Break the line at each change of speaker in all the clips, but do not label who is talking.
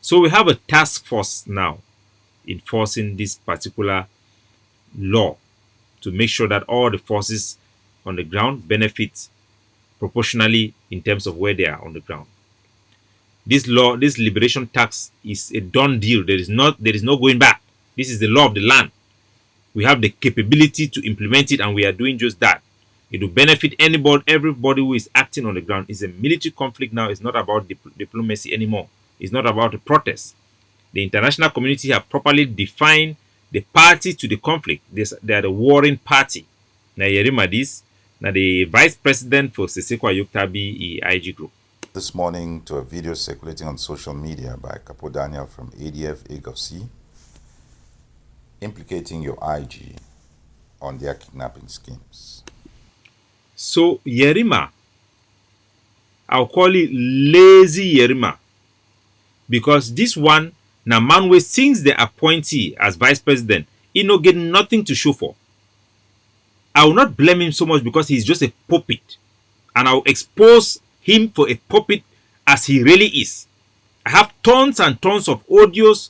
So we have a task force now enforcing this particular law to make sure that all the forces on the ground benefit proportionally in terms of where they are on the ground. This law, this liberation tax is a done deal. There is no going back. This is the law of the land. We have the capability to implement it, and we are doing just that. It will benefit everybody who is acting on the ground. It's a military conflict now. It's not about diplomacy anymore. It's not about the protest. The international community have properly defined the party to the conflict. They are the warring party. Now Yerima this. Now the vice president for Seseko Ayoktabi IG group.
This morning to a video circulating on social media by Capo Daniel from ADF IG implicating your IG on their kidnapping schemes.
So Yerima, I'll call it lazy Yerima, because this one na man wey since the appointee as vice president, he no get nothing to show for. I will not blame him so much because he's just a puppet, and I'll expose him for a puppet as he really is. I have tons and tons of audios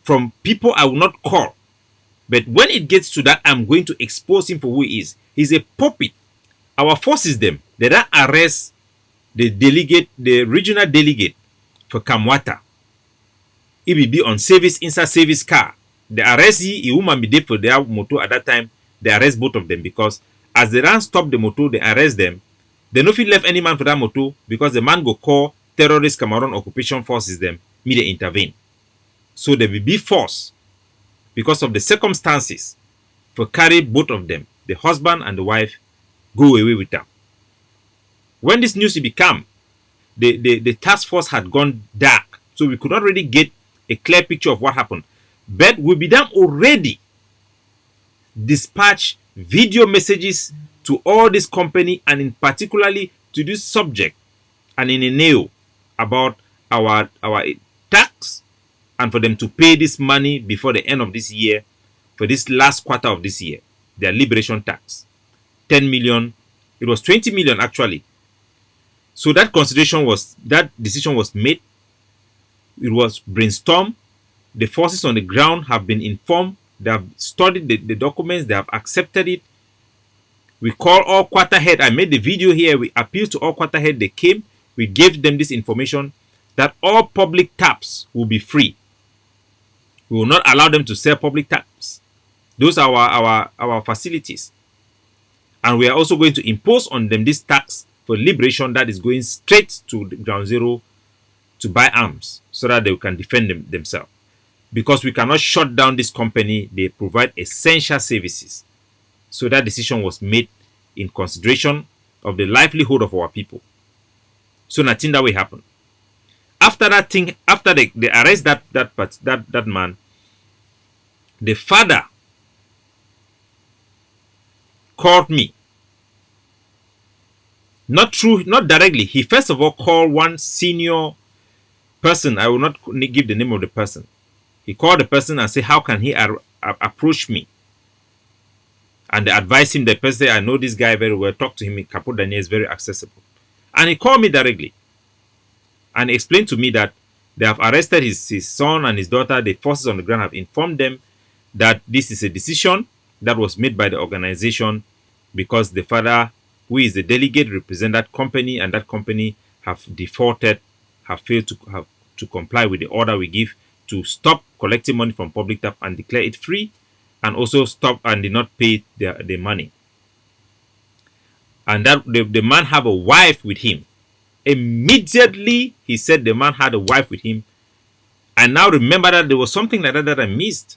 from people I will not call, but when it gets to that, I'm going to expose him for who he is. He's a puppet. Our forces them, they don't arrest the delegate, the regional delegate for Camwater. He will be on service, inside service car. They arrest he woman be there for their motor at that time. They arrest both of them because as they ran stop the motor, they arrest them. They no fit left any man for that motor because the man go call terrorist Cameroon occupation forces them, me they intervene. So they will be forced because of the circumstances for carry both of them, the husband and the wife, go away with them. When this news became, the task force had gone dark, so we could not really get a clear picture of what happened. But we began already dispatch video messages to all this company, and in particularly to this subject and in a nail about our tax, and for them to pay this money before the end of this year, for this last quarter of this year, their liberation tax. 10 million, it was 20 million actually. So that decision was made. It was brainstormed. The forces on the ground have been informed. They have studied the documents. They have accepted it. We call all quarterhead. I made the video here. We appealed to all quarterhead. They came. We gave them this information that all public taps will be free. We will not allow them to sell public taps. Those are our facilities. And we are also going to impose on them this tax for liberation that is going straight to the ground zero to buy arms so that they can defend themselves. Because we cannot shut down this company, they provide essential services. So that decision was made in consideration of the livelihood of our people. So nothing that will happen. After that thing, after they arrest that man, the father called me. Not directly. He first of all called one senior person. I will not give the name of the person. He called the person and said, how can he approach me? And they advised him. The person said, I know this guy very well. Talk to him. Capo Daniel is very accessible. And he called me directly and explained to me that they have arrested his son and his daughter. The forces on the ground have informed them that this is a decision that was made by the organization because the father, who is the delegate, represent that company, and that company have defaulted, have failed to comply with the order we give to stop collecting money from public tap and declare it free, and also stop and did not pay the money. And that the man have a wife with him. Immediately he said the man had a wife with him. And now remember that there was something like that I missed.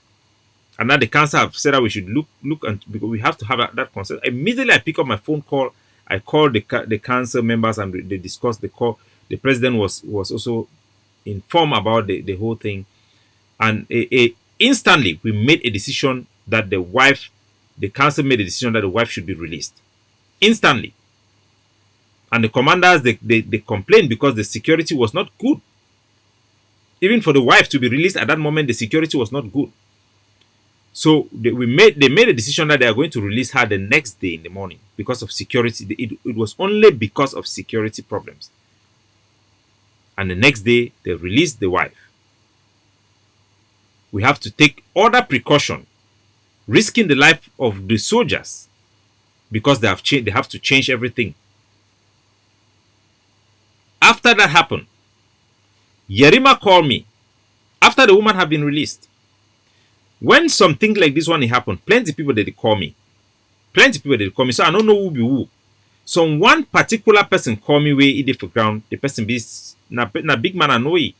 And now the council have said that we should look and because we have to have that consent. Immediately I pick up my phone call. I called the council members and they discussed the call. The president was also informed about the whole thing. And instantly we made a decision that the council made a decision that the wife should be released. Instantly. And the commanders, they complained because the security was not good. Even for the wife to be released at that moment, the security was not good. So they made a decision that they are going to release her the next day in the morning because of security. It was only because of security problems. And the next day, they released the wife. we have to take other precaution, risking the life of the soldiers because they have to change everything. After that happened, Yerima called me after the woman had been released. When something like this one happened, plenty people they call me. Plenty people they call me. So I don't know who be who. So one particular person call me where he did for ground. The person be na big man I know he.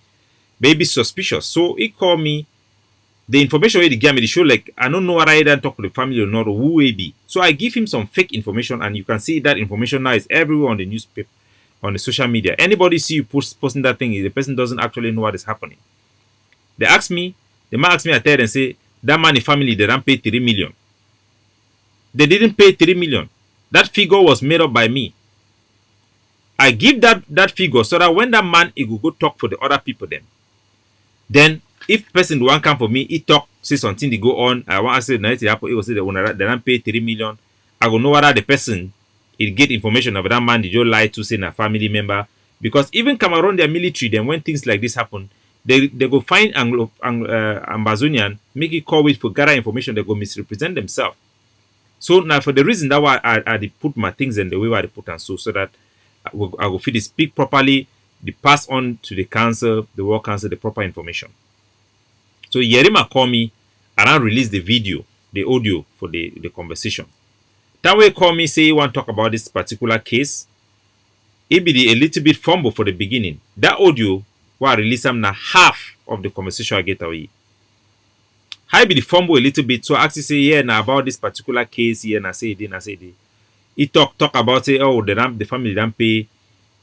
Baby suspicious. So he called me. The information he gave me, they show like I don't know what I either talk to the family or not or who he be. So I give him some fake information, and you can see that information now is everywhere on the newspaper, on the social media. Anybody see you posting that thing, the person doesn't actually know what is happening. They ask me, the man asked me, I tell them say that man in family they don't pay 3 million. They didn't pay 3 million. That figure was made up by me. I give that figure so that when that man he will go talk for the other people then if person won't come for me, he talk, say something they go on. I want to say nothing happen. He will say they don't pay 3 million. I will know whether the person he get information about that man did you lie to say a family member. Because even Cameroon, their military, then when things like this happen, they go find Ambazonian, make it call with for gather information, they go misrepresent themselves. So now for the reason that why I put my things in the way where I put them so that I will fit speak properly, they pass on to the council, the war council, the proper information. So Yerima called me and I released the video, the audio for the conversation. That way call me, say he want to talk about this particular case. It be a little bit fumble for the beginning. That audio where I release them now half of the conversation I get away. I be the fumble a little bit, so I actually say yeah now about this particular case here and I say it. He talk about say oh the family don't pay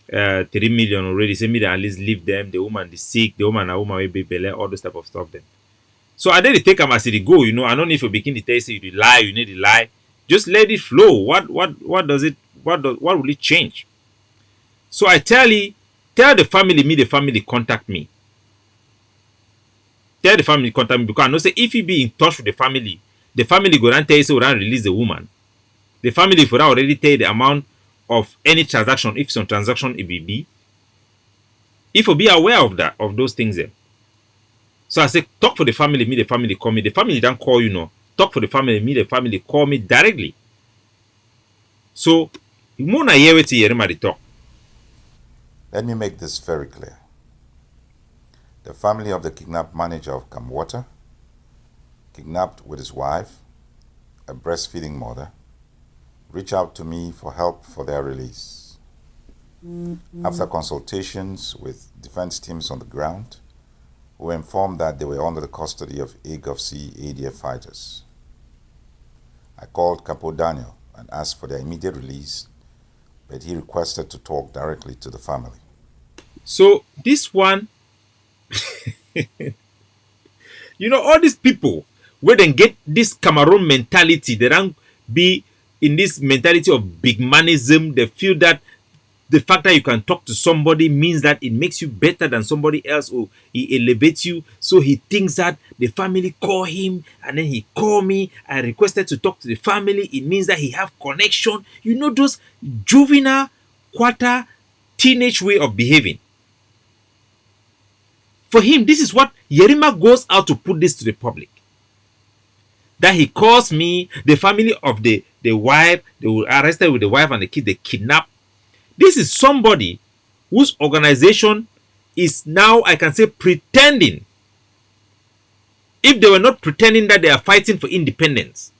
3 million already. Say me that at least leave them, the woman the sick, the woman will be belly, all those type of stuff then. So I didn't take them as it go, I don't need to begin to tell you you lie, you need to lie. Just let it flow. What will it change? So I tell the family contact me. Tell the family contact me because I know say if you be in touch with the family go and tell you so we don't release the woman. The family for that already tell you the amount of any transaction, if some transaction it will be. If you be aware of that, of those things there. So I say talk for the family call me. The family don't call you no. Talk for the family call me directly. So you want to hear what Yerima they talk.
Let me make this very clear. The family of the kidnapped manager of Camwater, kidnapped with his wife, a breastfeeding mother, reached out to me for help for their release. After consultations with defense teams on the ground, we were informed that they were under the custody of IG of ADF fighters. I called Capo Daniel and asked for their immediate release, but he requested to talk directly to the family.
So this one, all these people where they get this Cameroon mentality, they don't be in this mentality of big manism. They feel that the fact that you can talk to somebody means that it makes you better than somebody else or he elevates you. So he thinks that the family call him and then he call me. I requested to talk to the family. It means that he have connection. Those juvenile, quarter, teenage way of behaving. For him, this is what Yerima goes out to put this to the public. That he calls me, the family of the wife, they were arrested with the wife and the kid, they kidnapped. This is somebody whose organization is now, I can say, pretending. If they were not pretending that they are fighting for independence,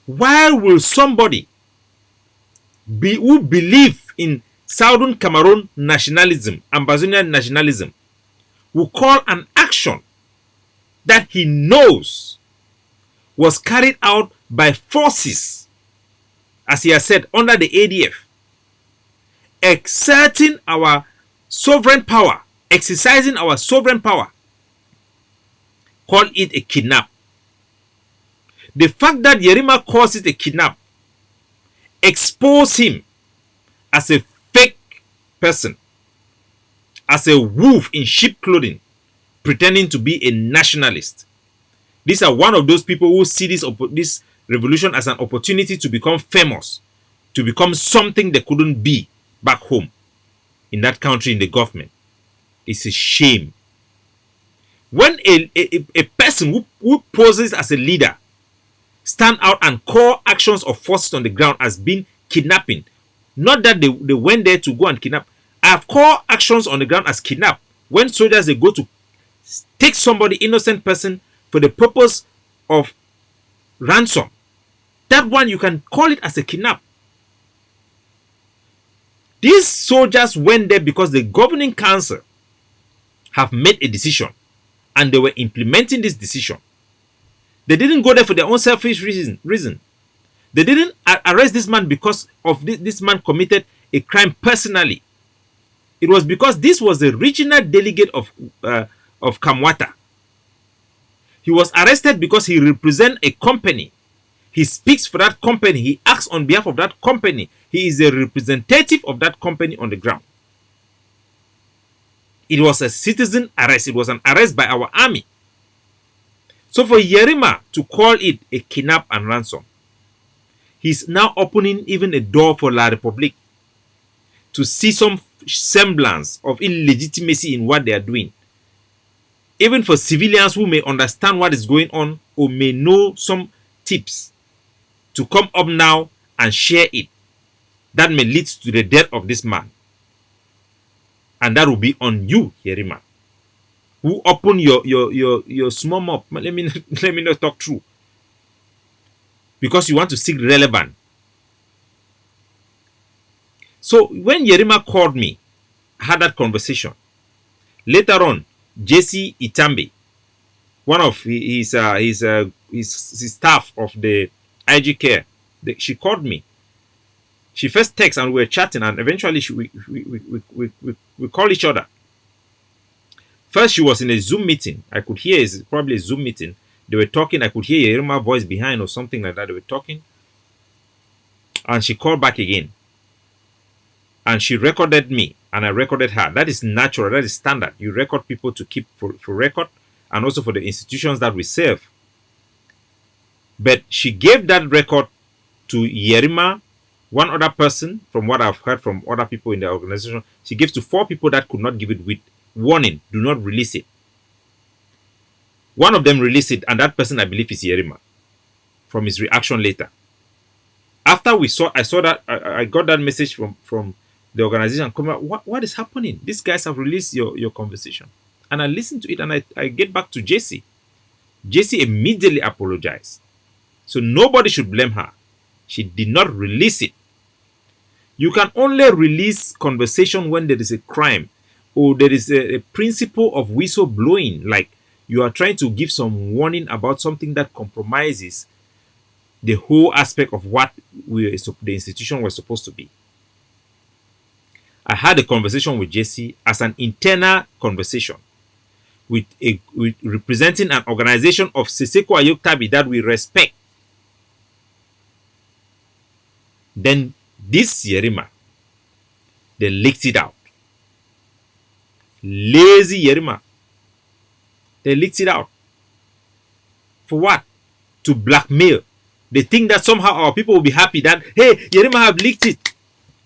why will somebody who believe in Southern Cameroon nationalism, Ambazonian nationalism, will call an action that he knows was carried out by forces, as he has said, under the ADF, exerting our sovereign power, exercising our sovereign power, call it a kidnap. The fact that Yerima calls it a kidnap expose him as a fake person, as a wolf in sheep clothing, pretending to be a nationalist. These are one of those people who see this revolution as an opportunity to become famous, to become something they couldn't be back home in that country, in the government. It's a shame. When a person who poses as a leader stand out and call actions of forces on the ground as being kidnapping, not that they went there to go and kidnap. I have called actions on the ground as kidnap. When soldiers they go to take somebody, innocent person, for the purpose of ransom, that one you can call it as a kidnap. These soldiers went there because the governing council have made a decision and they were implementing this decision. They didn't go there for their own selfish reason. They didn't arrest this man because of this man committed a crime personally. It was because this was the regional delegate of Camwater. He was arrested because he represents a company. He speaks for that company. He acts on behalf of that company. He is a representative of that company on the ground. It was a citizen arrest. It was an arrest by our army. So for Yerima to call it a kidnap and ransom, he's now opening even a door for La Republique to see some semblance of illegitimacy in what they are doing. Even for civilians who may understand what is going on or may know some tips, to come up now and share it, that may lead to the death of this man. And that will be on you, Yerima, who open your small mouth. Let me not talk true, because you want to seek relevant. So when Yerima called me, I had that conversation. Later on, Jesse Itambe, one of his staff of the IG Care, she called me. She first texted and we were chatting, and eventually we called each other. First, she was in a Zoom meeting. I could hear it's probably a Zoom meeting. They were talking. I could hear Yerima's voice behind or something like that. They were talking. And she called back again. And she recorded me and I recorded her. That is natural. That is standard. You record people to keep for record and also for the institutions that we serve. But she gave that record to Yerima, one other person, from what I've heard from other people in the organization. She gives to 4 people that could not give it with warning. Do not release it. One of them released it, and that person I believe is Yerima, from his reaction later. After I saw that, I got that message from the organization. What is happening? These guys have released your conversation. And I listened to it and I get back to Jesse. Jesse immediately apologized. So nobody should blame her. She did not release it. You can only release conversation when there is a crime or there is a principle of whistleblowing, like you are trying to give some warning about something that compromises the whole aspect of what the institution was supposed to be. I had a conversation with Jesse as an internal conversation with representing an organization of Seseko Ayoktabi that we respect. Then this Yerima, they leaked it out. Lazy Yerima. They leaked it out. For what? To blackmail. They think that somehow our people will be happy that, hey, Yerima have leaked it.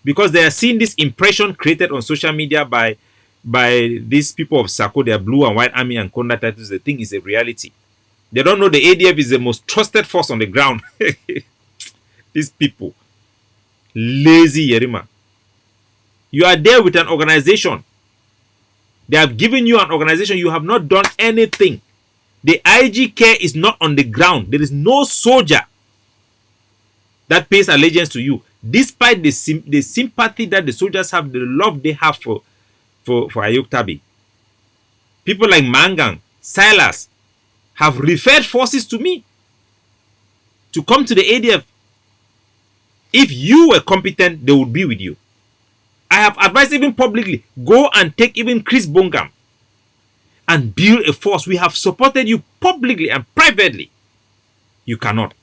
Because they are seeing this impression created on social media by these people of Sako, their blue and white army and Konda titles. They think it's a reality. They don't know the ADF is the most trusted force on the ground. These people. Lazy Yerima. You are there with an organization. They have given you an organization. You have not done anything. The IG Care is not on the ground. There is no soldier that pays allegiance to you, despite the sympathy that the soldiers have, the love they have for Ayoktabi. People like Mangang, Silas have referred forces to me to come to the ADF. If you were competent, they would be with you. I have advised even publicly, go and take even Chris Bongam and build a force. We have supported you publicly and privately. You cannot.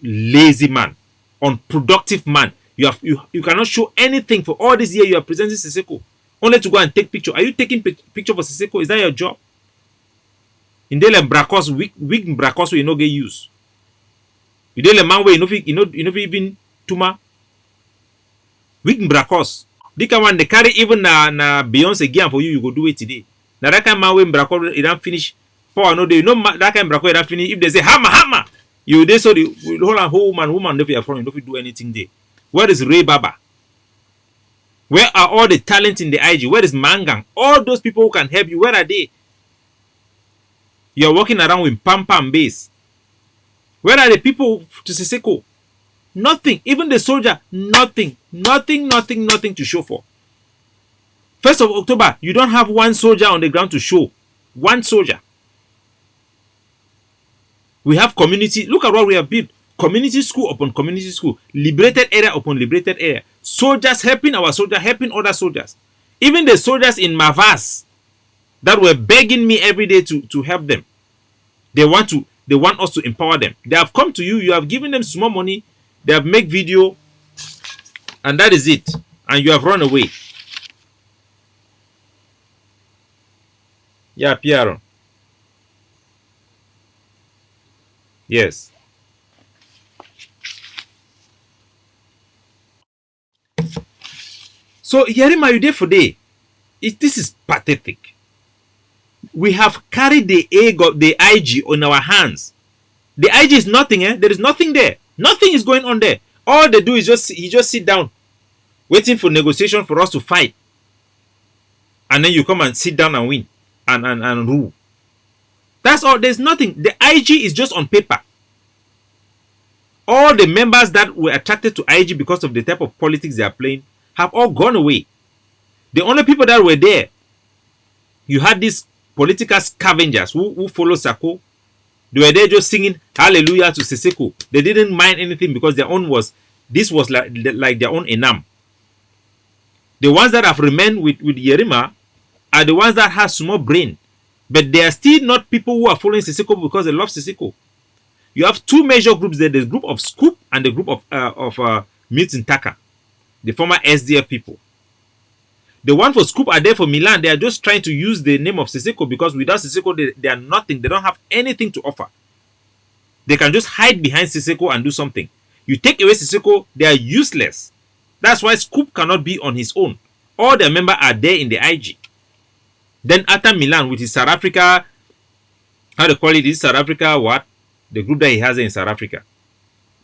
Lazy man, unproductive man. You cannot show anything for all this year. You are presenting Seseko only to go and take picture. Are you taking picture for Seseko? Is that your job? In the brakos, weak brakos will not get used. You dey le man wey you know even tuma weak brakos. This one they carry even na Beyonce again for you. You go do it today. Now that kind man when Brako it don't finish power no day. You know that kind Brako it don't finish. If they say hammer, hammer, you they so the whole woman if you are from, you don't do anything there. Where is Ray Baba? Where are all the talent in the IG? Where is Mangang? All those people who can help you, where are they? You're walking around with pampa and base. Where are the people to Siseko? Nothing. Even the soldier, nothing. Nothing to show for. 1st of October, you don't have one soldier on the ground to show. One soldier. We have community. Look at what we have built. Community school upon community school. Liberated area upon liberated area. Soldiers helping our soldiers, helping other soldiers. Even the soldiers in Mavas that were begging me every day to help them. They want us to empower them. They have come to you. You have given them small money. They have made video. And that is it. And you have run away. Yeah, Piero. Yes. So, Yerima, you there for day? This is pathetic. We have carried the IG on our hands. The IG is nothing, eh? There is nothing there. Nothing is going on there. All they do is he just sit down, waiting for negotiation for us to fight. And then you come and sit down and win and rule. That's all. There's nothing. The IG is just on paper. All the members that were attracted to IG because of the type of politics they are playing have all gone away. The only people that were there, you had these political scavengers who follow Sako. They were there just singing hallelujah to Siseko. They didn't mind anything because their own was like their own enam. The ones that have remained with Yerima are the ones that have small brain. But they are still not people who are following Siseko because they love Siseko. You have two major groups there. The group of Scoop and the group of Milton Taka, the former SDF people. The one for Scoop are there for Milan. They are just trying to use the name of Siseko because without Siseko, they are nothing. They don't have anything to offer. They can just hide behind Siseko and do something. You take away Siseko, they are useless. That's why Scoop cannot be on his own. All their members are there in the IG. Then after Milan, which is South Africa, how they call it, is South Africa what? The group that he has in South Africa.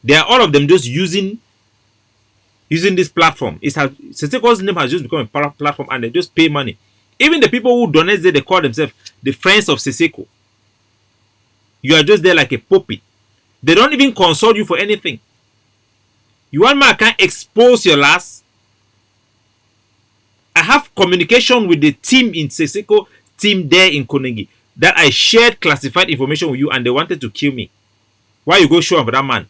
They are all of them just using this platform. Siseko's name has just become a platform and they just pay money. Even the people who donate there, they call themselves the friends of Siseko. You are just there like a puppet. They don't even consult you for anything. You want me, I can expose your last. I have communication with the team in Siseko, team there in Konegi, that I shared classified information with you and they wanted to kill me. Why you go show up for that man?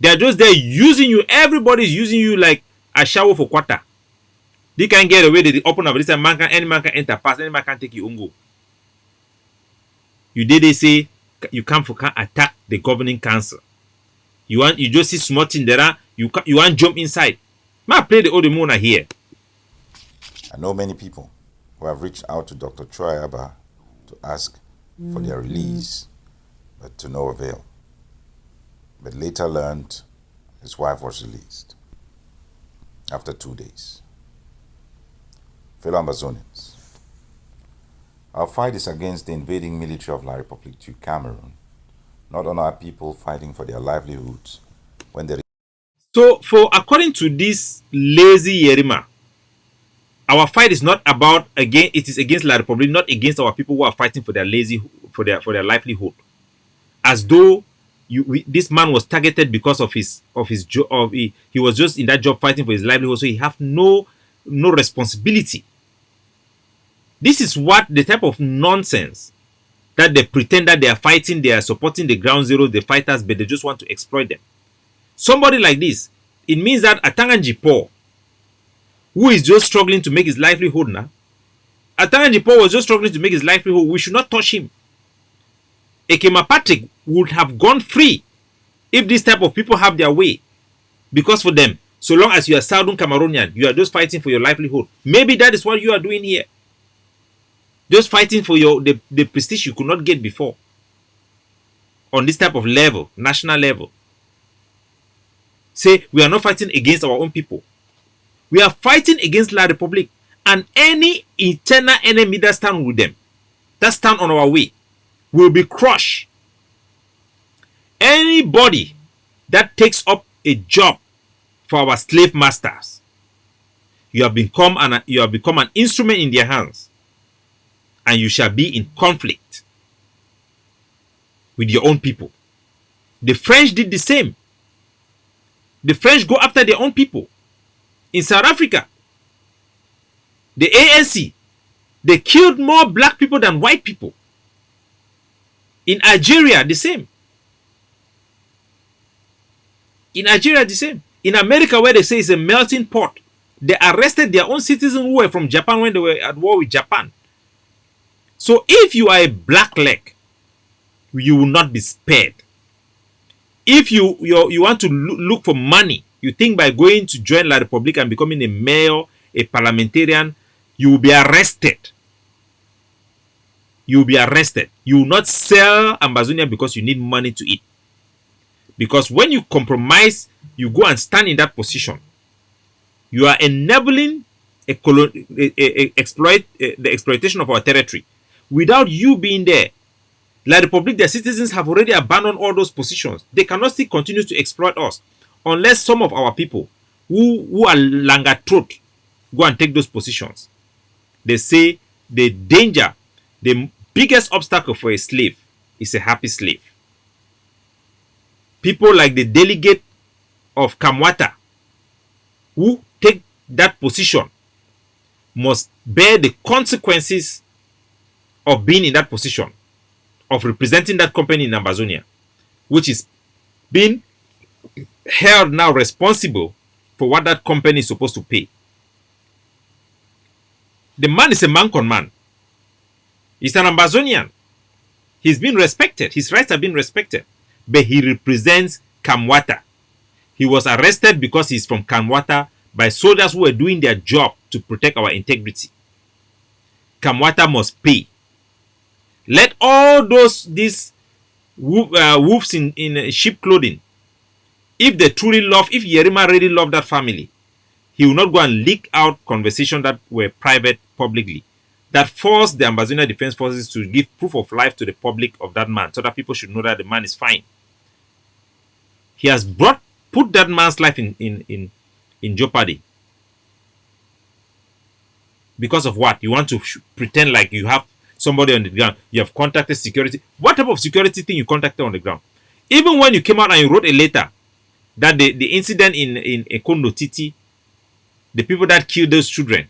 They are just there using you. Everybody's using you like a shower for quarter. They can't get away. They open up this and any man can enter past. Any man can take you ungo. You did they say you come for can attack the governing council. You just see small thing there. You want jump inside. Ma play the old Mona here.
I know many people who have reached out to Dr. Troy Abba to ask for their release, but to no avail. But later learned his wife was released after 2 days. Fellow Ambazonians, our fight is against the invading military of La République du Cameroon, not on our people fighting for their livelihoods when they...
So, according to this lazy Yerima, our fight is not about it is against La République, not against our people who are fighting for their their livelihood. As though this man was targeted because of his job. He was just in that job fighting for his livelihood, so he have no responsibility. This is what the type of nonsense that they pretend that they are fighting, they are supporting the ground zero, the fighters, but they just want to exploit them. Somebody like this, it means that Atanganji Paul, who is just struggling to make his livelihood now, Atanganji Paul was just struggling to make his livelihood. We should not touch him. Ekema Patrick would have gone free if this type of people have their way. Because for them, so long as you are Southern Cameroonian, you are just fighting for your livelihood. Maybe that is what you are doing here. Just fighting for the prestige you could not get before. On this type of level, national level. Say, we are not fighting against our own people. We are fighting against La République. And any internal enemy that stand with them, that stand on our way, will be crushed. Anybody that takes up a job for our slave masters, you have become an instrument in their hands, and you shall be in conflict with your own people. The French did the same. The French go after their own people. In South Africa, the ANC, they killed more black people than white people. In Algeria, the same. In Nigeria, the same. In America, where they say it's a melting pot, they arrested their own citizens who were from Japan when they were at war with Japan. So if you are a blackleg, you will not be spared. If you want to look for money, you think by going to join La Republique and becoming a mayor, a parliamentarian, you will be arrested. You will be arrested. You will not sell Ambazonia because you need money to eat. Because when you compromise, you go and stand in that position, you are enabling the exploitation of our territory. Without you being there, La Republique, their citizens have already abandoned all those positions. They cannot still continue to exploit us unless some of our people who are longer throat go and take those positions. They say the danger, the biggest obstacle for a slave is a happy slave. People like the delegate of Camwater who take that position must bear the consequences of being in that position, of representing that company in Ambazonia, which is being held now responsible for what that company is supposed to pay. The man is a man con man. He's an Ambazonian. He's been respected. His rights have been respected. But he represents Camwater. He was arrested because he's from Camwater by soldiers who were doing their job to protect our integrity. Camwater must pay. Let all these wolves in sheep clothing, if they truly love, if Yerima really loved that family, he will not go and leak out conversations that were private publicly, that forced the Ambazonia Defense Forces to give proof of life to the public of that man, so that people should know that the man is fine. He has put that man's life in jeopardy. Because of what? You want to pretend like you have somebody on the ground. You have contacted security. What type of security thing you contacted on the ground? Even when you came out and you wrote a letter that the incident in Ekondo Titi, the people that killed those children,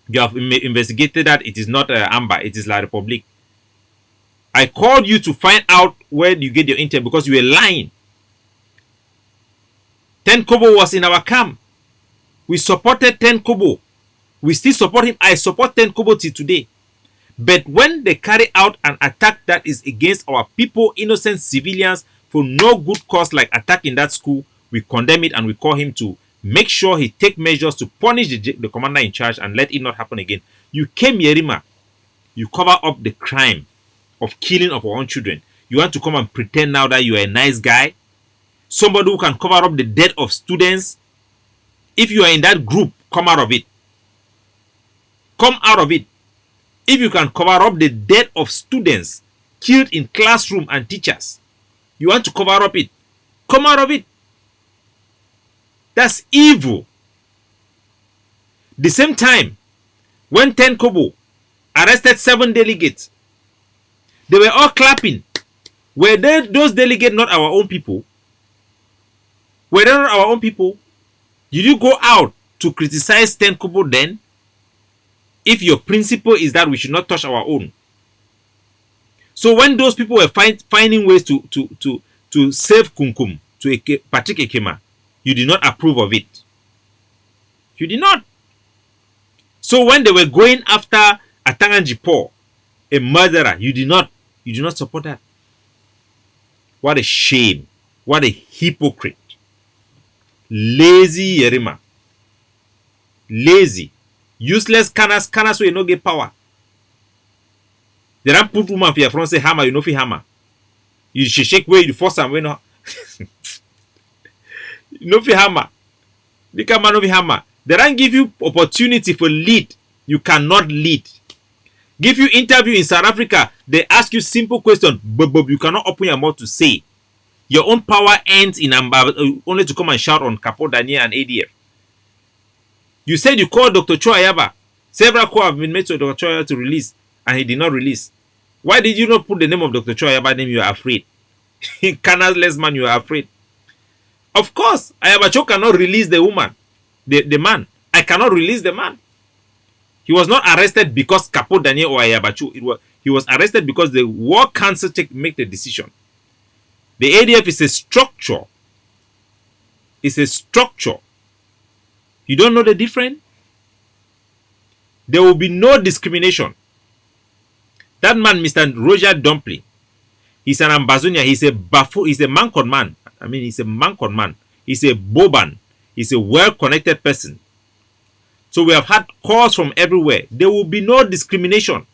you have investigated that it is not Amba, it is La Republique. I called you to find out where you get your intel because you were lying. 10 Kobo was in our camp. We supported 10 Kobo. We still support him. I support 10 Kobo till today. But when they carry out an attack that is against our people, innocent civilians, for no good cause like attacking that school, we condemn it and we call him to make sure he take measures to punish the commander in charge and let it not happen again. You came Yerima. You cover up the crime of killing of our own children. You want to come and pretend now that you are a nice guy? Somebody who can cover up the death of students. If you are in that group, come out of it. Come out of it. If you can cover up the death of students killed in classroom and teachers, you want to cover up it, come out of it. That's evil. The same time, when 10 Kobo arrested 7 delegates, they were all clapping. Were those delegates not our own people? Were they not our own people? Did you go out to criticize 10 Kobo then? If your principle is that we should not touch our own. So when those people were finding ways to save Kunkum, to Patrick Ekema, you did not approve of it. You did not. So when they were going after Atanganji Paul, a murderer, you did not support that. What a shame. What a hypocrite. Lazy Yerima. Lazy. Useless canas we no get power. They don't put woman for your front say hammer, you know fi hammer. You should shake way you force and we no. You know fi hammer. The man no fi hammer. They don't give you opportunity for lead. You cannot lead. Give you interview in South Africa. They ask you simple question, but you cannot open your mouth to say. Your own power ends in only to come and shout on Capo Daniel and ADF. You said you called Dr. Chua Yaba. Several calls have been made to Dr. Chua Yaba to release, and he did not release. Why did you not put the name of Dr. Chua Yaba name? You are afraid. Canal's man, you are afraid. Of course, Ayabacho cannot release the woman, the man. I cannot release the man. He was not arrested because Capo Daniel or Ayabacho. He was arrested because the War Council make the decision. The ADF is a structure. It's a structure. You don't know the difference? There will be no discrimination. That man, Mr. Roger Dumpling, he's an Ambazonia. He's a Mancon man. I mean, he's a Mancon man. He's a Boban. He's a well-connected person. So we have had calls from everywhere. There will be no discrimination.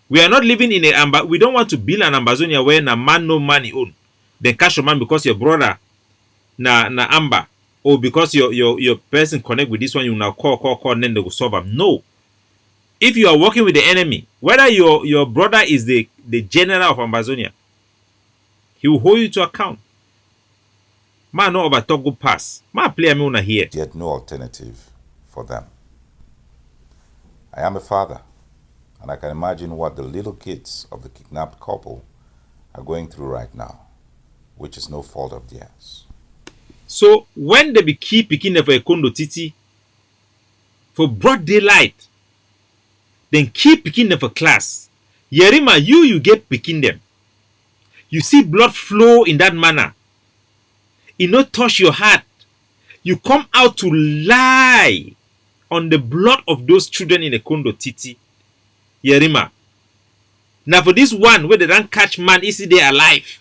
We are not living in a we don't want to build an Ambazonia where na man no money own. Then cash your man because your brother na Amba, or because your person connect with this one, you now call, and then they will solve them. No. If you are working with the enemy, whether your brother is the general of Ambazonia, he will hold you to account. Man no over talk good pass. Man play me una here.
Yet no alternative for them. I am a father, and I can imagine what the little kids of the kidnapped couple are going through right now, which is no fault of theirs.
So when they be keep picking them for a condo titi for broad daylight, then keep picking them for class. Yerima, you get picking them. You see blood flow in that manner. It not touch your heart. You come out to lie on the blood of those children in a condo titi. Yerima. Now for this one where they don't catch man, is they alive?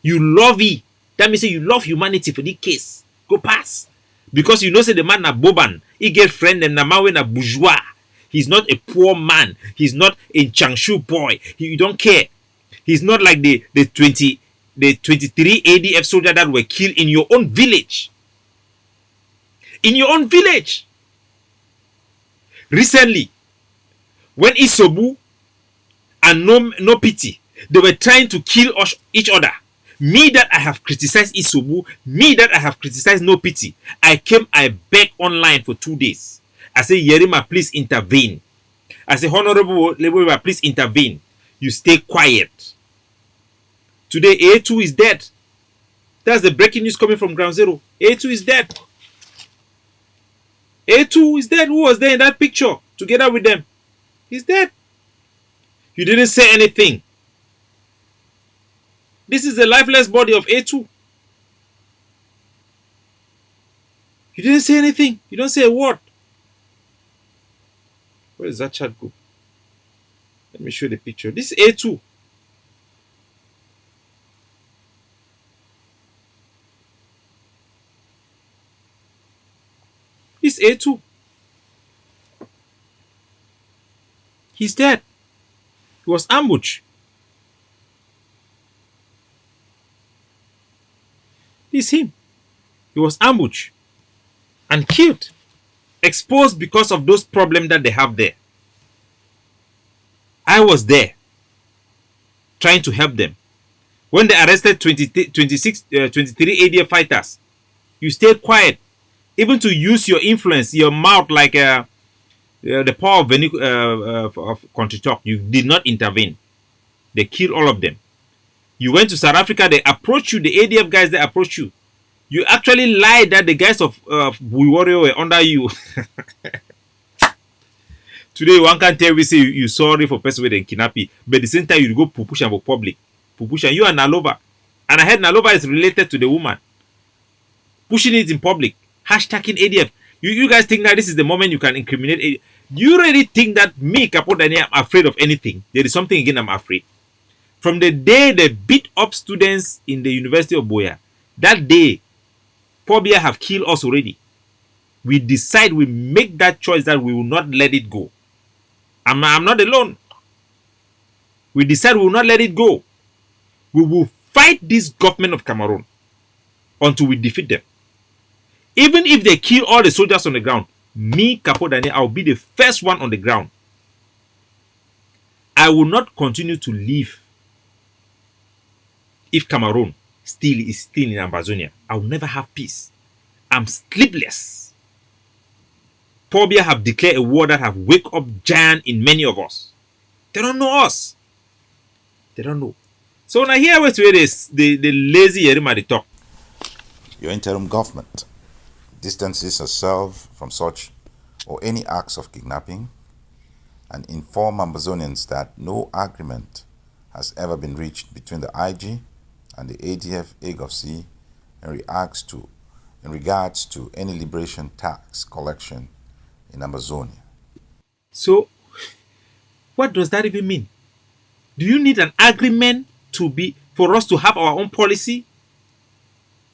You love it. That means you love humanity for this case. Go pass. Because you know say the man na Boban. He get friend and na man na bourgeois. He's not a poor man. He's not a Changshu boy. You don't care. He's not like the 23 ADF soldier that were killed in your own village. In your own village. Recently, when Isobu and no pity, they were trying to kill each other. Me that I have criticized Isobu, me that I have criticized No Pity, I begged online for 2 days. I say, Yerima, please intervene. I say, Honorable Yerima, please intervene. You stay quiet. Today, A2 is dead. That's the breaking news coming from Ground Zero. A2 is dead. A2 is dead. Who was there in that picture together with them? He's dead. You didn't say anything. This is the lifeless body of A2. You didn't say anything. You don't say a word. Where is that chat group? Let me show you the picture. This is A2. This is A2. He's dead. He was ambushed. This is him. He was ambushed and killed. Exposed because of those problems that they have there. I was there trying to help them. When they arrested 23 ADF fighters, you stayed quiet. Even to use your influence, your mouth like the power of country talk, you did not intervene. They killed all of them. You went to South Africa, they approached you, the ADF guys, they approached you. You actually lied that the guys of Warrior were under you. Today, one can tell we say you sorry for person with a kidnapping, but at the same time, you go push for public. Push and you are Nalova. And I heard Nalova is related to the woman. Pushing it in public. Hashtagging ADF. You guys think that this is the moment you can incriminate ADF. You really think that me, Capo Daniel, I'm afraid of anything? There is something again I'm afraid. From the day they beat up students in the University of Boya, that day, Pobia have killed us already. We decide, we make that choice that we will not let it go. I'm not alone. We decide we will not let it go. We will fight this government of Cameroon until we defeat them. Even if they kill all the soldiers on the ground, me, Capo Daniel, I'll be the first one on the ground. I will not continue to live if Cameroon is still in Ambazonia. I will never have peace. I'm sleepless. Pobia have declared a war that have wake up giant in many of us. They don't know us. They don't know. So when I hear what's where the lazy Yerima they talk.
Your interim government distances herself from such or any acts of kidnapping and inform Ambazonians that no agreement has ever been reached between the IG and the ADF AGOC in regards to any liberation tax collection in Ambazonia.
So, what does that even mean? Do you need an agreement for us to have our own policy?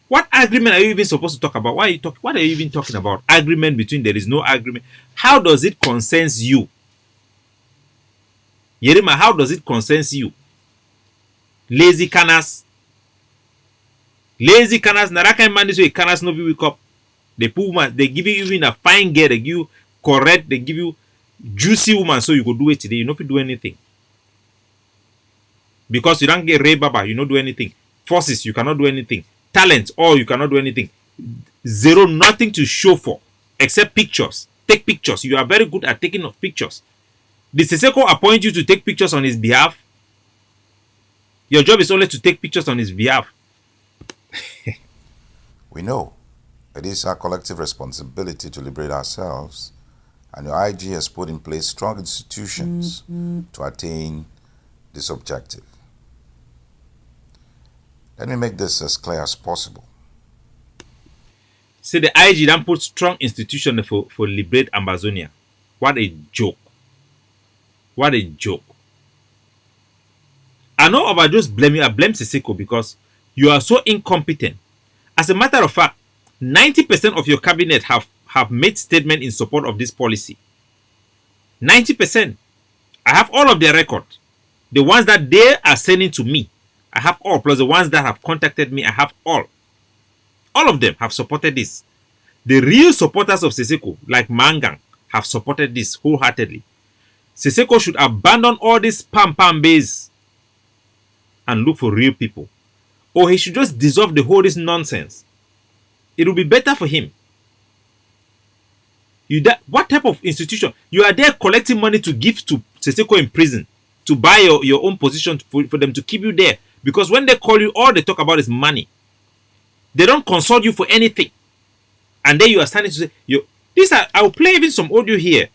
What agreement are you even supposed to talk about? What are you even talking about? Agreement between there is no agreement. How does it concern you? Yerima, how does it concern you? Lazy canas. Lazy canas. Naraka man this way canas no wake up. They give you even a fine girl, they give you correct, they give you juicy woman so you could do it today. You don't do anything. Because you don't get Ray Baba, you don't do anything. Forces, you cannot do anything. Talent, you cannot do anything. Zero, nothing to show for except pictures. Take pictures. You are very good at taking of pictures. Did Seseko appoint you to take pictures on his behalf? Your job is only to take pictures on his behalf.
We know it is our collective responsibility to liberate ourselves, and your IG has put in place strong institutions to attain this objective. Let me make this as clear as possible.
See, the IG then put strong institution for liberate Ambazonia. What a joke. What a joke. I know about just blaming. I blame Seseko because you are so incompetent. As a matter of fact, 90% of your cabinet have made statement in support of this policy. 90%. I have all of their record. The ones that they are sending to me, I have all. Plus the ones that have contacted me, I have all. All of them have supported this. The real supporters of Seseko, like Mangang, have supported this wholeheartedly. Seseko should abandon all this pam base and look for real people. Or he should just dissolve the whole this nonsense. It will be better for him. What type of institution? You are there collecting money to give to Seseko in prison to buy your own position for them to keep you there. Because when they call you, all they talk about is money. They don't consult you for anything. And then you are standing to say, I will play even some audio here.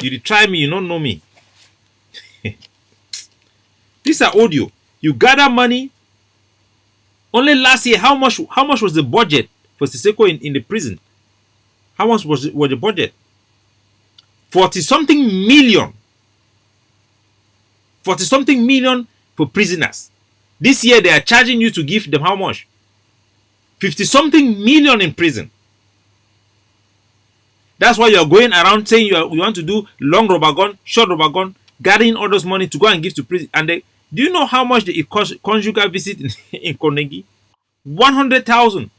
You try me, you don't know me. These are audio. You gather money. Only last year, how much was the budget for Seseko in the prison? How much was the budget? 40-something million. 40-something million for prisoners. This year they are charging you to give them how much? 50-something million in prison. That's why you are going around saying you want to do long rubber gun, short rubber gun, gathering all those money to go and give to prison. And do you know how much it cost conjugal visit in Konegi? 100,000.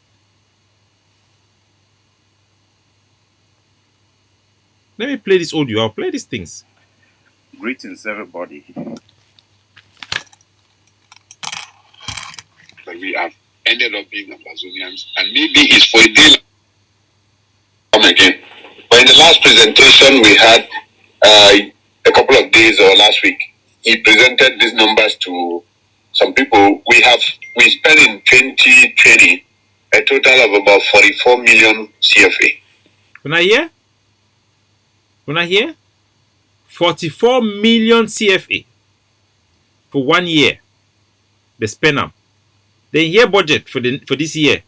Let me play this audio. I'll play these things.
Greetings, everybody. But we have ended up being Ambazonians, and maybe it's for a day come again. But in the last presentation we had a couple of days or last week, he presented these numbers to some people. We spent in 2020 a total of about 44 million CFA.
When I hear 44 million CFA for 1 year. They spend them. The year budget for this year.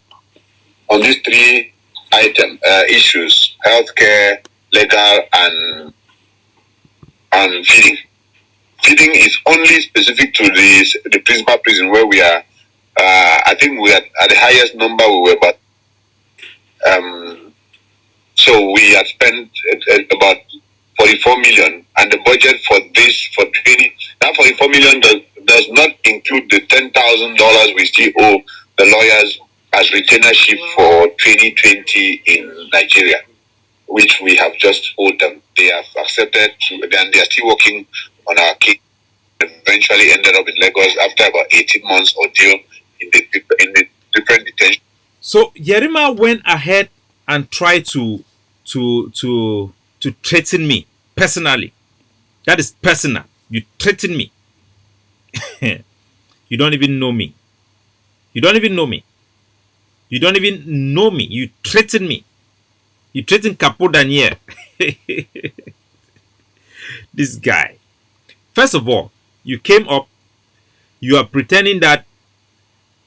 On these three item issues: healthcare, legal, and feeding. Feeding is only specific to the principal prison where we are. I think we are at the highest number we were, but so we have spent about 44 million, and the budget for this for 20 that 44 million does not include the $10,000 we still owe the lawyers as retainership for 2020 in Nigeria, which we have just owed them. They have accepted and they are still working on our case. Eventually ended up in Lagos after about 18 months ordeal in the different detention.
So Yerima went ahead and tried to threaten me personally. That is personal. You threaten me. You don't even know me. You don't even know me. You don't even know me. You threaten me. You threaten Capo Daniel. This guy. First of all, you came up. You are pretending that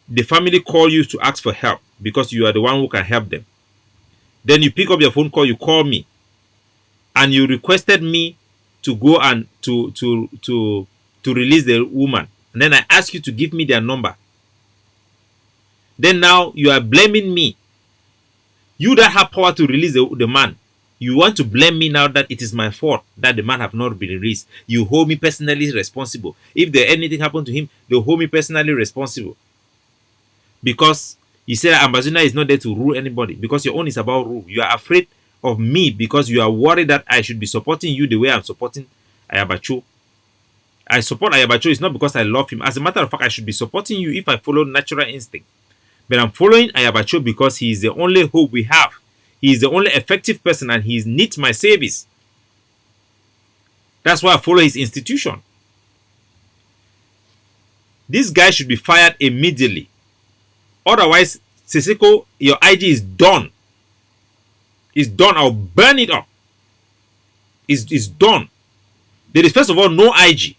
the family call you to ask for help because you are the one who can help them. Then you pick up your phone call. You call me, and you requested me to go and to release the woman. And then I ask you to give me their number. Then now you are blaming me. You that have power to release the man. You want to blame me now that it is my fault that the man have not been released. You hold me personally responsible. If there anything happened to him, they hold me personally responsible. Because you said Ambazonia is not there to rule anybody. Because your own is about rule. You are afraid of me because you are worried that I should be supporting you the way I'm supporting Ayabacho. I support Ayabacho. It's not because I love him. As a matter of fact, I should be supporting you if I follow natural instinct. But I'm following Ayabacho because he is the only hope we have. He is the only effective person and he needs my service. That's why I follow his institution. This guy should be fired immediately. Otherwise, Siseko, your IG is done. It's done. I'll burn it up. It's done. There is first of all no IG.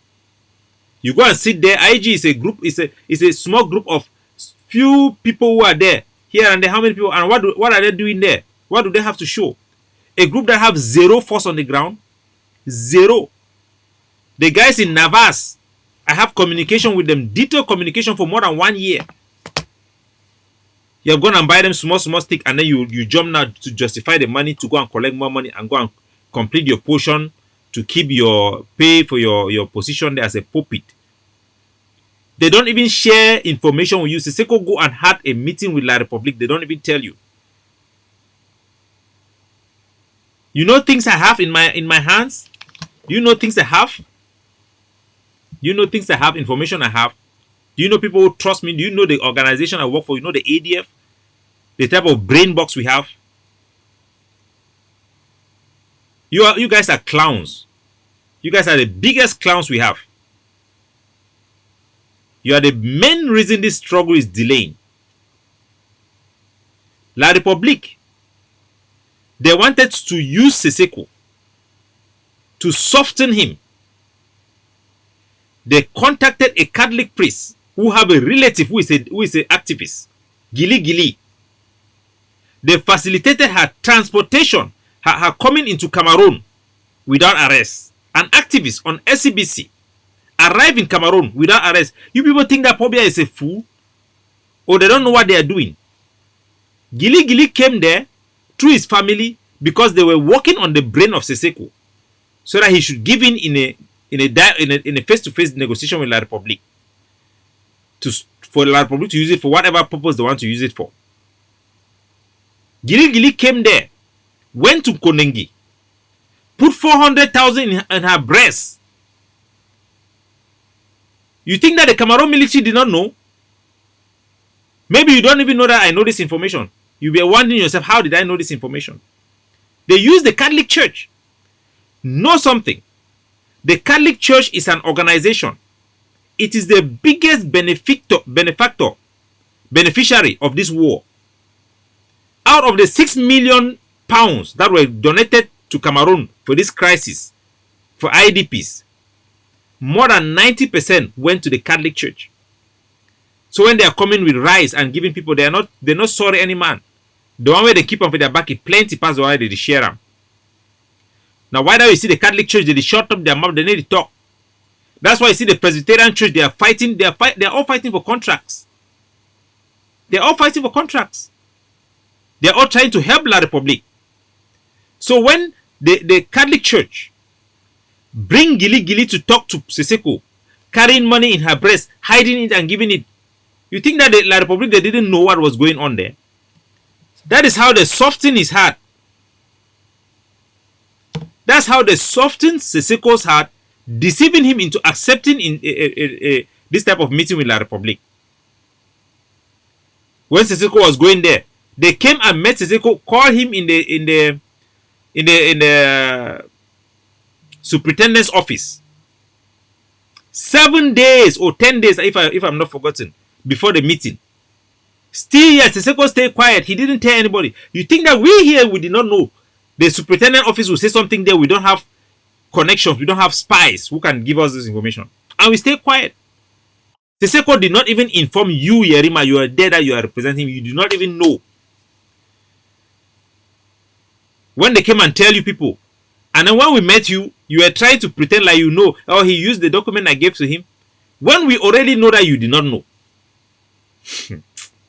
You go and sit there. IG is a group. It's a small group of few people who are there here and there. How many people and what are they doing there? What do they have to show? A group that have zero force on the ground, zero. The guys in Navas, I have communication with them, detailed communication for more than 1 year. You have gone and buy them small stick, and then you jump now to justify the money to go and collect more money and go and complete your portion to keep your pay for your position there as a puppet. They don't even share information with you. Siseko go and had a meeting with La Republic. They don't even tell you. You know things I have in my hands? Do you know things I have? Do you know things I have? Information I have? Do you know people who trust me? Do you know the organization I work for? You know the ADF? The type of brain box we have? You guys are clowns. You guys are the biggest clowns we have. You are the main reason this struggle is delaying. La Republique, they wanted to use Siseko to soften him. They contacted a Catholic priest who have a relative who is an activist, Gili. They facilitated her transportation, her coming into Cameroon without arrest. An activist on SCBC arrived in Cameroon without arrest. You people think that Pobia is a fool? Or they don't know what they are doing? Gili came there through his family because they were working on the brain of Siseko so that he should give in a face-to-face negotiation with La Republique for La Republique to use it for whatever purpose they want to use it for. Gili came there, went to Konengi, put 400,000 in her breast. You think that the Cameroon military did not know? Maybe you don't even know that I know this information. You'll be wondering yourself, how did I know this information? They use the Catholic Church. Know something. The Catholic Church is an organization. It is the biggest beneficiary of this war. Out of the 6 million pounds that were donated to Cameroon for this crisis, for IDPs, more than 90% went to the Catholic Church. So when they are coming with rice and giving people, they're not sorry any man. The one way they keep on for their back is plenty past the way they share them. Now why do you see the Catholic Church, they shut up their mouth, they need to talk. That's why you see the Presbyterian Church, they are fighting, they are all fighting for contracts. They are all fighting for contracts. They are all trying to help La Republique. So when the Catholic Church bring Gili to talk to Siseko, carrying money in her breast, hiding it and giving it, You think that the La Republic, they didn't know what was going on there? That is how they soften his heart. That's how they soften Siseko's heart, deceiving him into accepting this type of meeting with La Republic. When Siseko was going there, they came and met Siseko, called him in the superintendent's office. 7 days or 10 days, if I'm not forgotten, before the meeting. Still, yes, Siseko stayed quiet. He didn't tell anybody. You think that we here, we did not know? The superintendent office will say something there. We don't have connections. We don't have spies who can give us this information. And we stay quiet. Siseko did not even inform you, Yerima. You are there that you are representing. You do not even know. When they came and tell you people, and then when we met you, you were trying to pretend like you know. Oh, he used the document I gave to him. When we already know that you did not know.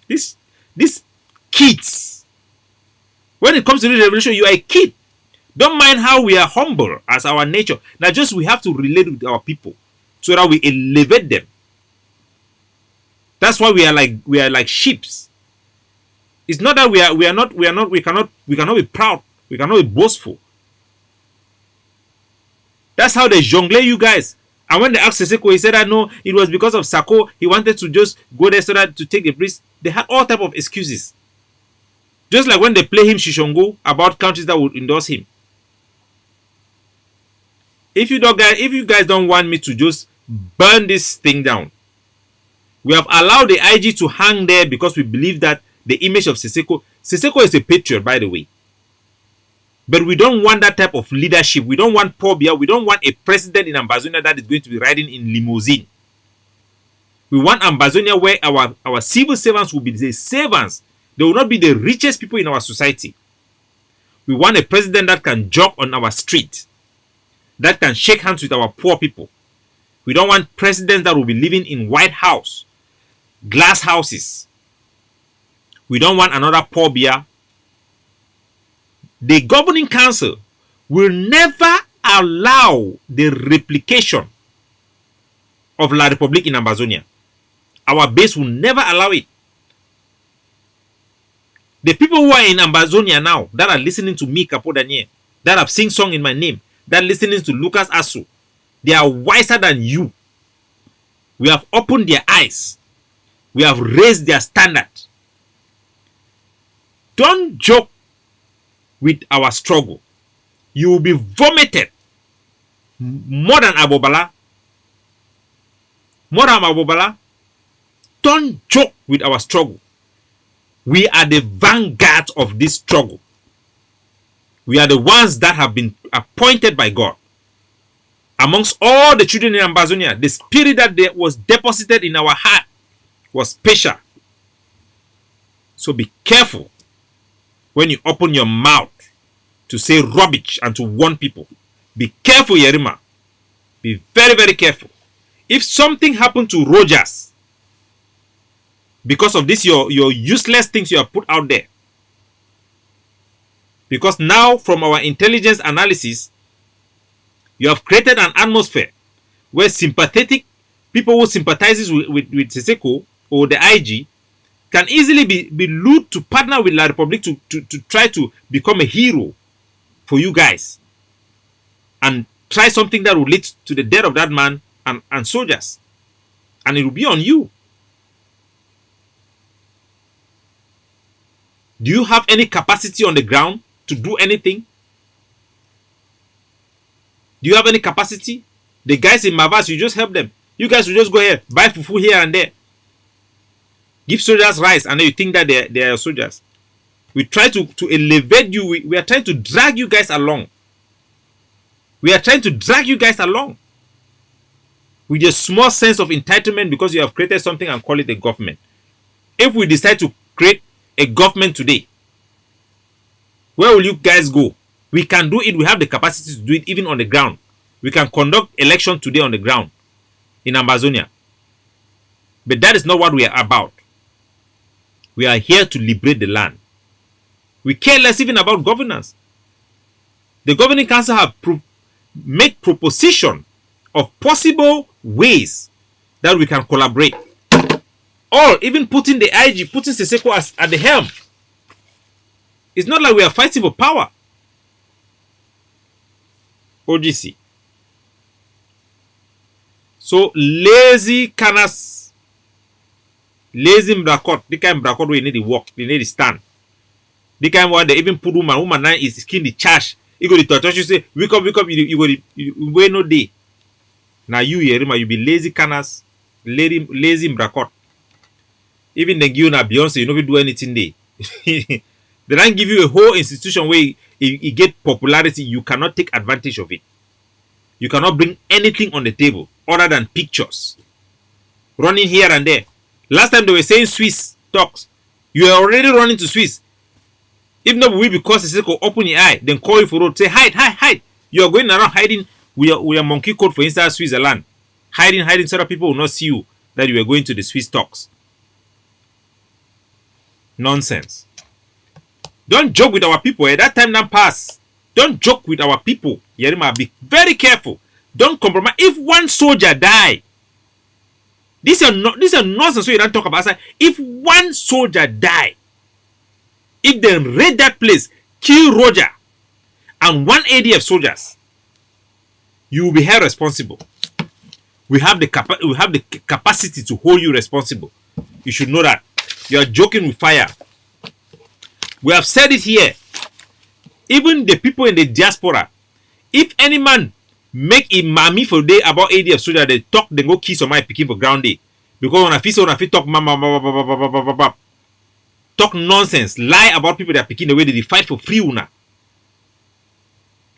These kids. When it comes to this revolution, you are a kid. Don't mind how we are humble as our nature. Now just we have to relate with our people so that we elevate them. That's why we are like sheep. It's not that we cannot be proud. We cannot be boastful. That's how they jongle you guys. And when they asked Siseko, he said that no, it was because of Sako. He wanted to just go there so that to take the priest. They had all type of excuses. Just like when they play him Shishongo about countries that would endorse him. If you guys don't want me to just burn this thing down, we have allowed the IG to hang there because we believe that the image of Siseko is a patriot, by the way. But we don't want that type of leadership. We don't want Pobia. We don't want a president in Ambazonia that is going to be riding in limousine. We want Ambazonia where our civil servants will be the servants. They will not be the richest people in our society. We want a president that can jog on our street, that can shake hands with our poor people. We don't want presidents that will be living in White House, glass houses. We don't want another Pobia. The governing council will never allow the replication of La Republic in Ambazonia. Our base will never allow it. The people who are in Ambazonia now, that are listening to me, Capo Daniel, that have sing song in my name, that are listening to Lucas Asu, they are wiser than you. We have opened their eyes. We have raised their standard. Don't joke with our struggle. You will be vomited more than Abobala. More than Abobala. Don't joke with our struggle. We are the vanguard of this struggle. We are the ones that have been appointed by God. Amongst all the children in Ambazonia, the spirit that was deposited in our heart was special. So be careful when you open your mouth to say rubbish and to warn people. Be careful, Yerima. Be very, very careful. If something happened to Rogers because of this, your useless things you have put out there, because now from our intelligence analysis, you have created an atmosphere where sympathetic people who sympathizes with Siseko or the IG can easily be lured to partner with La Republic to try to become a hero for you guys and try something that will lead to the death of that man and soldiers. And it will be on you. Do you have any capacity on the ground to do anything? Do you have any capacity? The guys in Mavas, you just help them. You guys will just go here, buy fufu here and there. Give soldiers rice, and then you think that they are soldiers. We try to elevate you. We are trying to drag you guys along. We are trying to drag you guys along with a small sense of entitlement because you have created something and call it a government. If we decide to create a government today, where will you guys go? We can do it. We have the capacity to do it even on the ground. We can conduct election today on the ground in Ambazonia. But that is not what we are about. We are here to liberate the land. We care less even about governance. The governing council have made proposition of possible ways that we can collaborate. All, even putting the IG, putting Seseko as at the helm. It's not like we are fighting for power. OGC. So lazy canas, lazy mbrakot, the kind of mbrakot we need to work, they need to stand. The kind where they even put woman now is skin the charge. You go to touch you say, wake up, you go to wait no day. Now you Yerima, you be lazy canas, lazy mbrakot. Even the give na Beyonce, you never do anything there. They don't give you a whole institution where you get popularity, you cannot take advantage of it. You cannot bring anything on the table other than pictures. Running here and there. Last time they were saying Swiss talks. You are already running to Swiss. If not, we because it's like open your eye, then call you for road, say hide. You are going around hiding. We are monkey code for inside Switzerland. Hiding so that people will not see you that you are going to the Swiss talks. Nonsense. Don't joke with our people. That time now pass. Don't joke with our people. Yerima, be very careful. Don't compromise. If one soldier die, this is a nonsense. So you don't talk about that. If one soldier die, if they raid that place, kill Roger and one ADF soldiers, you will be held responsible. We have the capacity to hold you responsible. You should know that. You are joking with fire. We have said it here. Even the people in the diaspora, if any man make a mammy for day about ADF soldier, they talk, they go kiss on my picking for ground day. Because when I feel talk mama, talk nonsense, lie about people that are picking the way they fight for free una.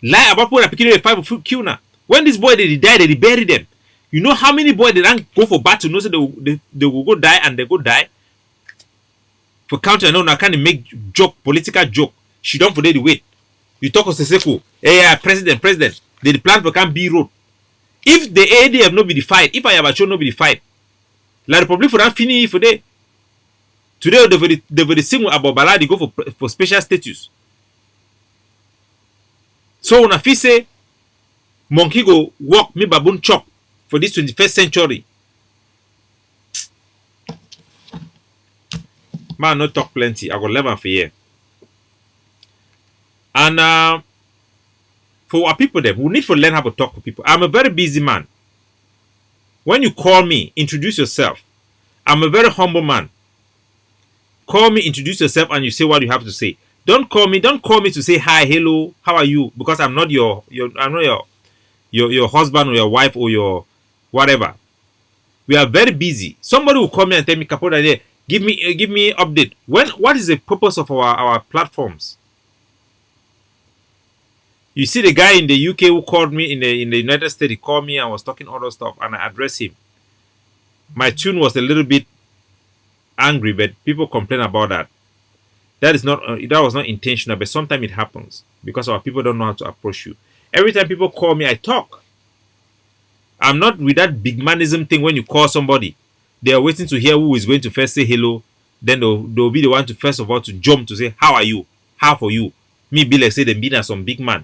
Lie about people that are picking the way they fight for free una. When this boy they die, they bury them. You know how many boys they don't go for battle, no, so they will go die and they go die. For counter, no, now can't make joke, political joke. She don't forget the wait. You talk of Seseko, yeah, president. They plan for can be road. If the ADF no be the fight, if I have a show no be the fight, La Republic for that finish for day. Today they will sing about Bala, they go for special status. So when I feel say monkey go walk me baboon chop for this 21st century. Man, not talk plenty. I got 11 for here. And for our people, we need to learn how to talk to people. I'm a very busy man. When you call me, introduce yourself. I'm a very humble man. Call me, introduce yourself, and you say what you have to say. Don't call me to say hi, hello, how are you? Because I'm not your husband or your wife or your whatever. We are very busy. Somebody will call me and tell me, Capo Daniel, give me update. What is the purpose of our platforms? You see the guy in the UK who called me in the United States, he called me and was talking other stuff, and I addressed him. My tune was a little bit angry, but people complain about that. That was not intentional, but sometimes it happens because our people don't know how to approach you. Every time people call me, I talk. I'm not with that big manism thing. When you call somebody, they are waiting to hear who is going to first say hello. Then they'll be the one to first of all to jump to say, how are you? How for you? Me be like say them being some big man.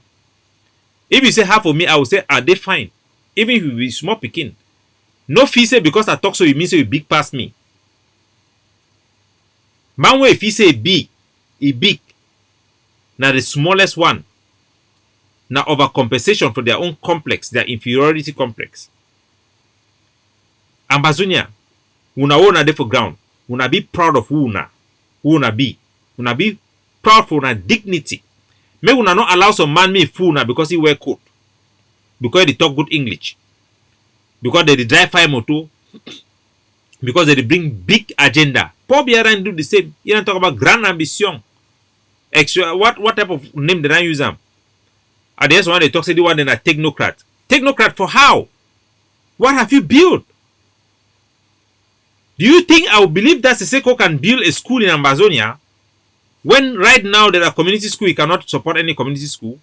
If you say how for me, I will say, are they fine? Even if you be small picking. No fee say because I talk so you mean say you big past me. Man way if he say big, he big. Now the smallest one. Now overcompensation for their own complex, their inferiority complex. Ambazonia, una own dey for ground. Una be proud of who una be. Una be proud for una dignity. May una not allow some man me fool now because he wear coat. Because they talk good English. Because they drive fire motor. Because they bring big agenda. Paul Biara do the same. You don't talk about grand ambition. Extra, what type of name did I use them? At the end one they talk say the one then a technocrat. Technocrat for how? What have you built? Do you think I will believe that Seseko can build a school in Ambazonia when right now there are community school, you cannot support any community school?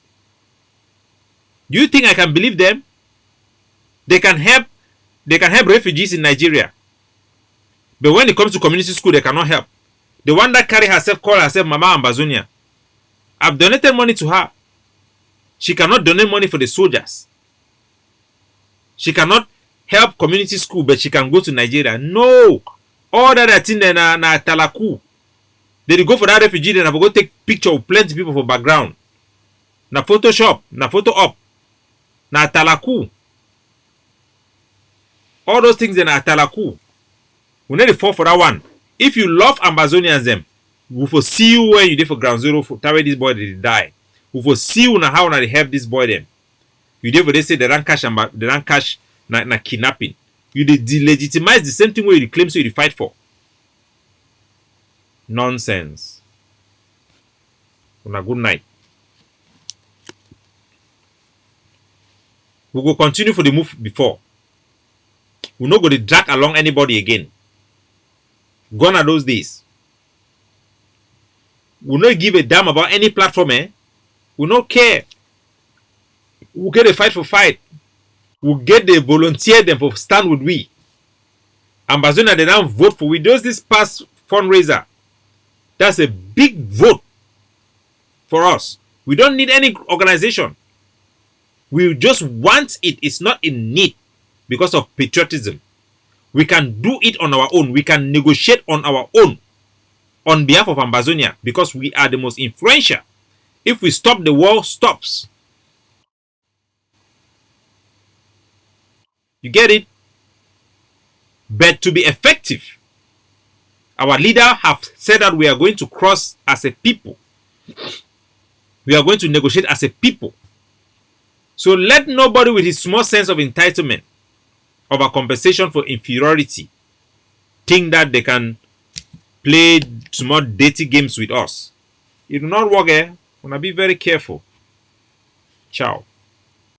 Do you think I can believe them? They can help refugees in Nigeria. But when it comes to community school, they cannot help. The one that carry herself, call herself Mama Ambazonia. I've donated money to her. She cannot donate money for the soldiers. She cannot help community school, but she can go to Nigeria. No. All that thing then na talaku. They go for that refugee, then I go take picture of plenty people for background. Na Photoshop, na photo up, na talaku. All those things then are talaku. We need to fall for that one. If you love Ambazonians them, we will see you when you did for ground zero for tell this boy did die. We will see you na how na they help this boy them. You did for they say they don't cash na kidnapping. You did delegitimize the same thing where you claim so you fight for. Nonsense. Una good night. We will continue for the move before. We're not going to drag along anybody again. Gone are those days. We'll not give a damn about any platform, eh? We'll not care. We'll get a fight for fight. We'll get the volunteer them for stand with we. Ambazonia, they now vote for we. Does this past fundraiser? That's a big vote for us. We don't need any organization. We just want it. It's not in need because of patriotism. We can do it on our own. We can negotiate on our own on behalf of Ambazonia because we are the most influential. If we stop, the war stops. You get it? But to be effective, our leader have said that we are going to cross as a people. We are going to negotiate as a people. So let nobody with his small sense of entitlement, of a compensation for inferiority, think that they can play small dirty games with us. It will not work, eh? Wanna be very careful. Ciao.